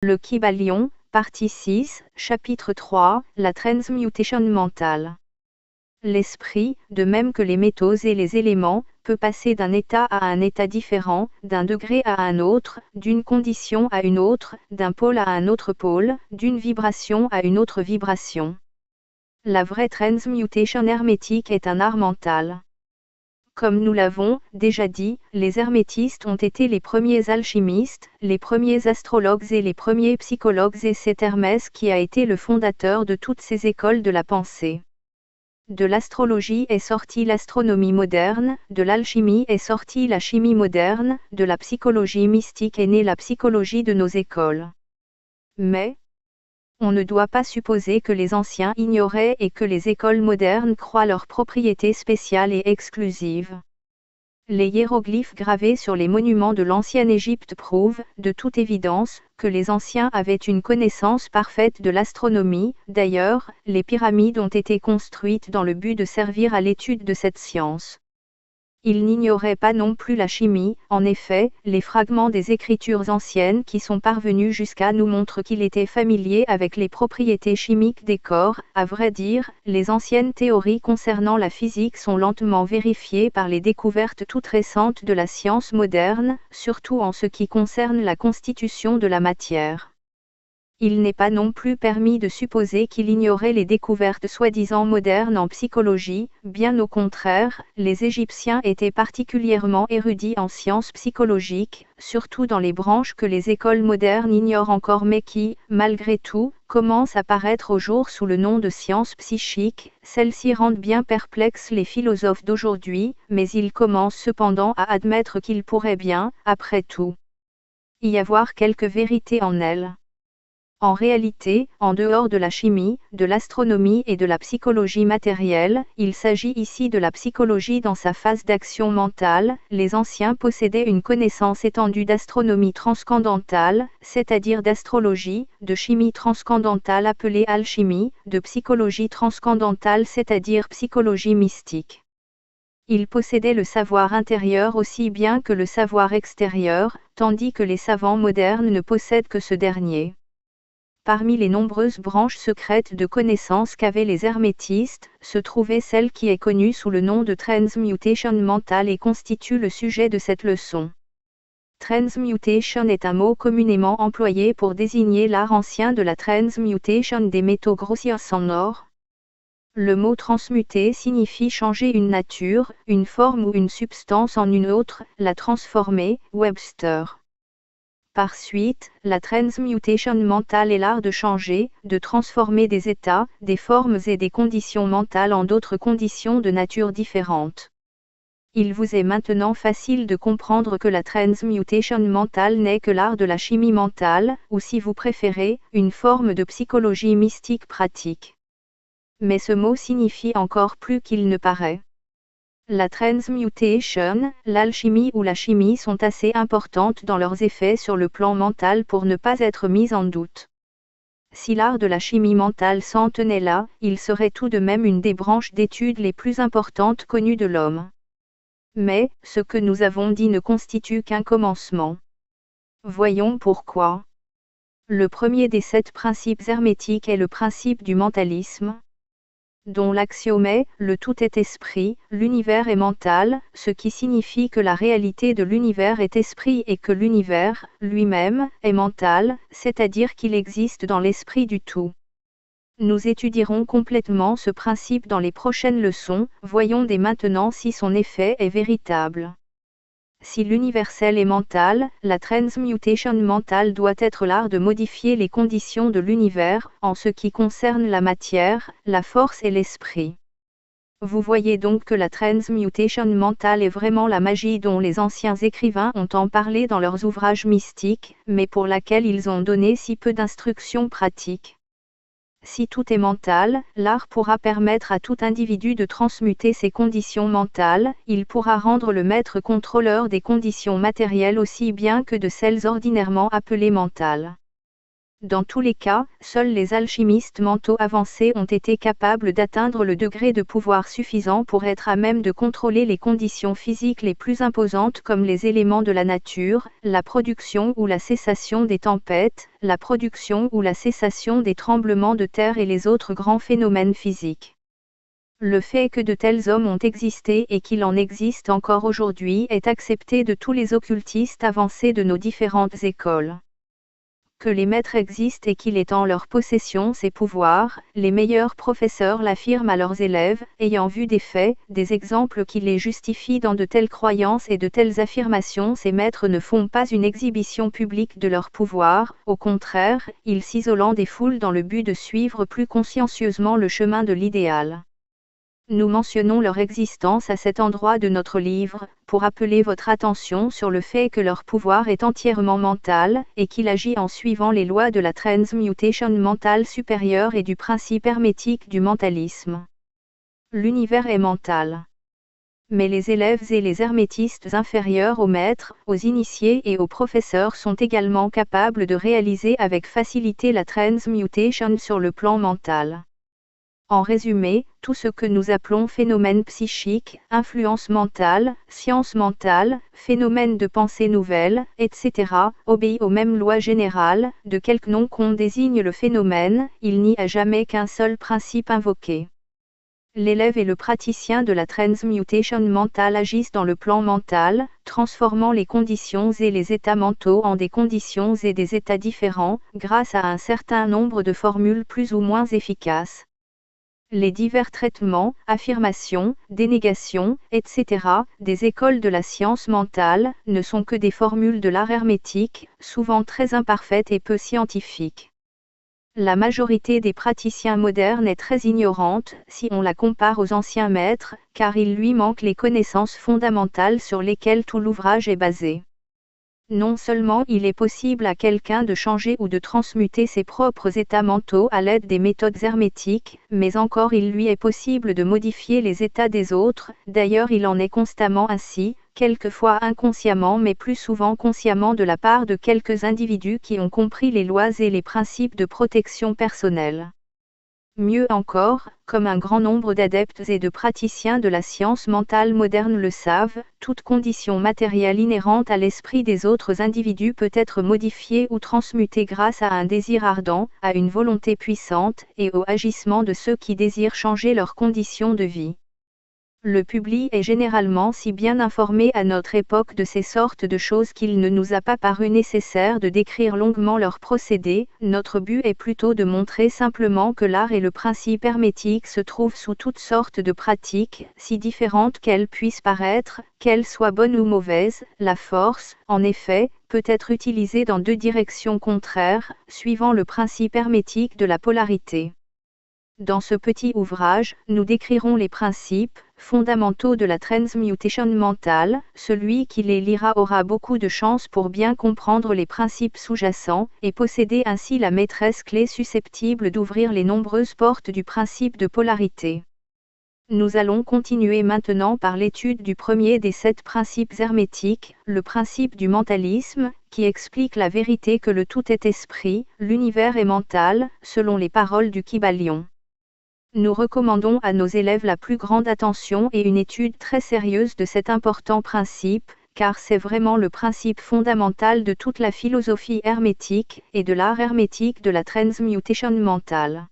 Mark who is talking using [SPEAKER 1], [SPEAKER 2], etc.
[SPEAKER 1] Le Kybalion, partie 6, chapitre 3, la transmutation mentale. L'esprit, de même que les métaux et les éléments, peut passer d'un état à un état différent, d'un degré à un autre, d'une condition à une autre, d'un pôle à un autre pôle, d'une vibration à une autre vibration. La vraie transmutation hermétique est un art mental. Comme nous l'avons déjà dit, les hermétistes ont été les premiers alchimistes, les premiers astrologues et les premiers psychologues, et c'est Hermès qui a été le fondateur de toutes ces écoles de la pensée. De l'astrologie est sortie l'astronomie moderne, de l'alchimie est sortie la chimie moderne, de la psychologie mystique est née la psychologie de nos écoles. Mais on ne doit pas supposer que les anciens ignoraient et que les écoles modernes croient leurs propriétés spéciales et exclusives. Les hiéroglyphes gravés sur les monuments de l'ancienne Égypte prouvent, de toute évidence, que les anciens avaient une connaissance parfaite de l'astronomie. D'ailleurs, les pyramides ont été construites dans le but de servir à l'étude de cette science. Ils n'ignoraient pas non plus la chimie. En effet, les fragments des écritures anciennes qui sont parvenus jusqu'à nous montrent qu'il était familier avec les propriétés chimiques des corps. À vrai dire, les anciennes théories concernant la physique sont lentement vérifiées par les découvertes toutes récentes de la science moderne, surtout en ce qui concerne la constitution de la matière. Il n'est pas non plus permis de supposer qu'il ignorait les découvertes soi-disant modernes en psychologie, bien au contraire, les Égyptiens étaient particulièrement érudits en sciences psychologiques, surtout dans les branches que les écoles modernes ignorent encore mais qui, malgré tout, commencent à paraître au jour sous le nom de sciences psychiques. Celles-ci rendent bien perplexes les philosophes d'aujourd'hui, mais ils commencent cependant à admettre qu'il pourrait bien, après tout, y avoir quelque vérité en elles. En réalité, en dehors de la chimie, de l'astronomie et de la psychologie matérielle, il s'agit ici de la psychologie dans sa phase d'action mentale. Les anciens possédaient une connaissance étendue d'astronomie transcendantale, c'est-à-dire d'astrologie, de chimie transcendantale appelée alchimie, de psychologie transcendantale, c'est-à-dire psychologie mystique. Ils possédaient le savoir intérieur aussi bien que le savoir extérieur, tandis que les savants modernes ne possèdent que ce dernier. Parmi les nombreuses branches secrètes de connaissances qu'avaient les hermétistes, se trouvait celle qui est connue sous le nom de transmutation mentale et constitue le sujet de cette leçon. Transmutation est un mot communément employé pour désigner l'art ancien de la transmutation des métaux grossiers en or. Le mot transmuter signifie changer une nature, une forme ou une substance en une autre, la transformer, Webster. Par suite, la transmutation mentale est l'art de changer, de transformer des états, des formes et des conditions mentales en d'autres conditions de nature différente. Il vous est maintenant facile de comprendre que la transmutation mentale n'est que l'art de la chimie mentale, ou si vous préférez, une forme de psychologie mystique pratique. Mais ce mot signifie encore plus qu'il ne paraît. La transmutation, l'alchimie ou la chimie sont assez importantes dans leurs effets sur le plan mental pour ne pas être mises en doute. Si l'art de la chimie mentale s'en tenait là, il serait tout de même une des branches d'études les plus importantes connues de l'homme. Mais, ce que nous avons dit ne constitue qu'un commencement. Voyons pourquoi. Le premier des 7 principes hermétiques est le principe du mentalisme, dont l'axiome est « le tout est esprit, l'univers est mental », ce qui signifie que la réalité de l'univers est esprit et que l'univers, lui-même, est mental, c'est-à-dire qu'il existe dans l'esprit du tout. Nous étudierons complètement ce principe dans les prochaines leçons, voyons dès maintenant si son effet est véritable. Si l'universel est mental, la transmutation mentale doit être l'art de modifier les conditions de l'univers, en ce qui concerne la matière, la force et l'esprit. Vous voyez donc que la transmutation mentale est vraiment la magie dont les anciens écrivains ont en parlé dans leurs ouvrages mystiques, mais pour laquelle ils ont donné si peu d'instructions pratiques. Si tout est mental, l'art pourra permettre à tout individu de transmuter ses conditions mentales, il pourra rendre le maître contrôleur des conditions matérielles aussi bien que de celles ordinairement appelées mentales. Dans tous les cas, seuls les alchimistes mentaux avancés ont été capables d'atteindre le degré de pouvoir suffisant pour être à même de contrôler les conditions physiques les plus imposantes comme les éléments de la nature, la production ou la cessation des tempêtes, la production ou la cessation des tremblements de terre et les autres grands phénomènes physiques. Le fait que de tels hommes ont existé et qu'il en existe encore aujourd'hui est accepté de tous les occultistes avancés de nos différentes écoles. Que les maîtres existent et qu'il est en leur possession ces pouvoirs, les meilleurs professeurs l'affirment à leurs élèves, ayant vu des faits, des exemples qui les justifient dans de telles croyances et de telles affirmations. Ces maîtres ne font pas une exhibition publique de leur pouvoir, au contraire, ils s'isolent des foules dans le but de suivre plus consciencieusement le chemin de l'idéal. Nous mentionnons leur existence à cet endroit de notre livre, pour appeler votre attention sur le fait que leur pouvoir est entièrement mental, et qu'il agit en suivant les lois de la transmutation mentale supérieure et du principe hermétique du mentalisme. L'univers est mental. Mais les élèves et les hermétistes inférieurs aux maîtres, aux initiés et aux professeurs sont également capables de réaliser avec facilité la transmutation sur le plan mental. En résumé, tout ce que nous appelons phénomène psychique, influence mentale, science mentale, phénomène de pensée nouvelle, etc., obéit aux mêmes lois générales, de quelque nom qu'on désigne le phénomène, il n'y a jamais qu'un seul principe invoqué. L'élève et le praticien de la transmutation mentale agissent dans le plan mental, transformant les conditions et les états mentaux en des conditions et des états différents, grâce à un certain nombre de formules plus ou moins efficaces. Les divers traitements, affirmations, dénégations, etc., des écoles de la science mentale, ne sont que des formules de l'art hermétique, souvent très imparfaites et peu scientifiques. La majorité des praticiens modernes est très ignorante, si on la compare aux anciens maîtres, car il lui manque les connaissances fondamentales sur lesquelles tout l'ouvrage est basé. Non seulement il est possible à quelqu'un de changer ou de transmuter ses propres états mentaux à l'aide des méthodes hermétiques, mais encore il lui est possible de modifier les états des autres, d'ailleurs il en est constamment ainsi, quelquefois inconsciemment mais plus souvent consciemment de la part de quelques individus qui ont compris les lois et les principes de protection personnelle. Mieux encore, comme un grand nombre d'adeptes et de praticiens de la science mentale moderne le savent, toute condition matérielle inhérente à l'esprit des autres individus peut être modifiée ou transmutée grâce à un désir ardent, à une volonté puissante, et au agissement de ceux qui désirent changer leurs conditions de vie. Le public est généralement si bien informé à notre époque de ces sortes de choses qu'il ne nous a pas paru nécessaire de décrire longuement leurs procédés. Notre but est plutôt de montrer simplement que l'art et le principe hermétique se trouvent sous toutes sortes de pratiques, si différentes qu'elles puissent paraître, qu'elles soient bonnes ou mauvaises. La force, en effet, peut être utilisée dans deux directions contraires, suivant le principe hermétique de la polarité. Dans ce petit ouvrage, nous décrirons les principes fondamentaux de la transmutation mentale. Celui qui les lira aura beaucoup de chance pour bien comprendre les principes sous-jacents, et posséder ainsi la maîtresse clé susceptible d'ouvrir les nombreuses portes du principe de polarité. Nous allons continuer maintenant par l'étude du premier des 7 principes hermétiques, le principe du mentalisme, qui explique la vérité que le tout est esprit, l'univers est mental, selon les paroles du Kybalion. Nous recommandons à nos élèves la plus grande attention et une étude très sérieuse de cet important principe, car c'est vraiment le principe fondamental de toute la philosophie hermétique et de l'art hermétique de la transmutation mentale.